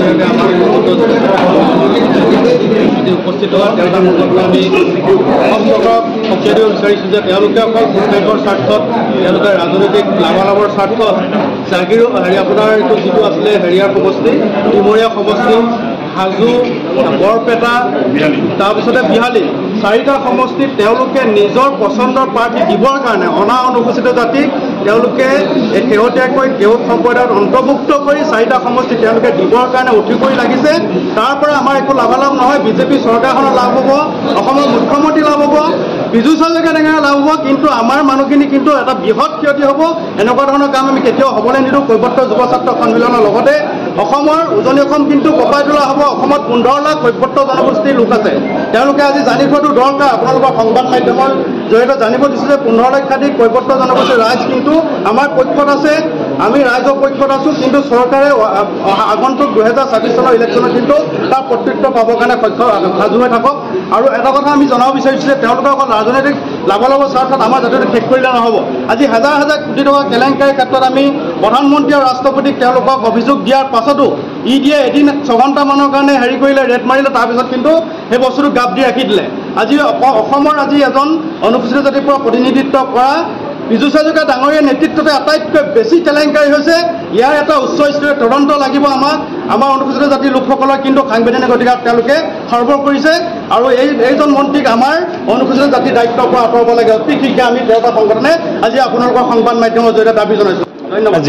লগে আমাৰ উপস্থিত হোৱা তেওঁলোকৰ সংগঠন আমি অসমক সকীয়াই দিব বিচাৰিছোঁ যে তেওঁলোকে অকল ভোট বেংকৰ স্বাৰ্থত তেওঁলোকে ৰাজনৈতিক লাভালাভৰ স্বাৰ্থত জাগিৰ আপোনাৰ এইটো যিটো আছিলে হেৰিয়াৰ সমষ্টি টিমৰীয়া সমষ্টি হাজো বৰপেটা তাৰপিছতে বিহালী চাৰিটা সমষ্টিত তেওঁলোকে নিজৰ পচন্দৰ প্ৰাৰ্থী দিবৰ কাৰণে অনা অনুসূচিত জাতিক তেওঁলোকে শেহতীয়াকৈ কেওট সম্প্ৰদায়ত অন্তৰ্ভুক্ত কৰি চাৰিটা সমষ্টি তেওঁলোকে দিবৰ কাৰণে উঠি পৰি লাগিছে। তাৰ পৰা আমাৰ একো লাভালাভ নহয়। বিজেপি চৰকাৰখনৰ লাভ হ'ব, অসমৰ মুখ্যমন্ত্ৰী লাভ হ'ব, বিজু হাজৰিকা ডেঙাৰৰ লাভ হ'ব, কিন্তু আমাৰ মানুহখিনি কিন্তু এটা বৃহৎ ক্ষতি হ'ব। এনেকুৱা ধৰণৰ কাম আমি কেতিয়াও হ'বলৈ নিদিওঁ। কৈৱৰ্ত যুৱ ছাত্ৰ সন্মিলনৰ লগতে অসমৰ উজনি অসম কিন্তু কঁপাই তোলা হ'ব। অসমত 15 লাখ কৈৱৰ্ত জনগোষ্ঠীৰ লোক আছে। তেওঁলোকে আজি জানি থোৱাটো দৰকাৰ। আপোনালোকৰ সংবাদ মাধ্যমৰ জৰিয়তে জানিব দিছোঁ যে 15 লাখাধিক কৈৱৰ্ত জনগোষ্ঠীৰ ৰাইজ কিন্তু আমাৰ পক্ষত আছে, আমি ৰাইজৰ পক্ষত আছোঁ। কিন্তু চৰকাৰে আগন্তুক 2026 চনৰ ইলেকশ্যনত কিন্তু তাৰ প্ৰত্যুত্তৰ পাবৰ কাৰণে সাজু হৈ থাকক। আৰু এটা কথা আমি জনাব বিচাৰিছোঁ যে তেওঁলোকে অকল ৰাজনৈতিক লাভালাভৰ স্বাৰ্থত আমাৰ জাতিটো শেষ কৰিলে নহ'ব। আজি হাজাৰ হাজাৰ কোটি টকা কেলেংকাৰীৰ ক্ষেত্ৰত আমি প্ৰধানমন্ত্ৰী আৰু ৰাষ্ট্ৰপতিক তেওঁলোকক অভিযোগ দিয়াৰ পাছতো ইডিয়ে এদিন 6 ঘণ্টামানৰ কাৰণে হেৰি কৰিলে, ৰেড মাৰিলে, তাৰপিছত কিন্তু সেই বস্তুটো গাপ দি ৰাখি দিলে। আজি অসমৰ আজি এজন অনুসূচিত জাতিৰ পৰা প্ৰতিনিধিত্ব কৰা বিজু হাজৰিকা ডাঙৰীয়াৰ নেতৃত্বতে আটাইতকৈ বেছি কেলেংকাৰী হৈছে। ইয়াৰ এটা উচ্চ স্তৰীয় তদন্ত লাগিব। আমাৰ অনুসূচিত জাতিৰ লোকসকলৰ কিন্তু সাংবিধানিক অধিকাৰ তেওঁলোকে সৰ্বল কৰিছে আৰু এইজন মন্ত্ৰীক আমাৰ অনুসূচিত জাতিৰ দায়িত্বৰ পৰা আঁতৰাব লাগে অতি শীঘ্ৰে। আমি 13টা সংগঠনে আজি আপোনালোকৰ সংবাদ মাধ্যমৰ জৰিয়তে দাবী জনাইছোঁ। ধন্যবাদ।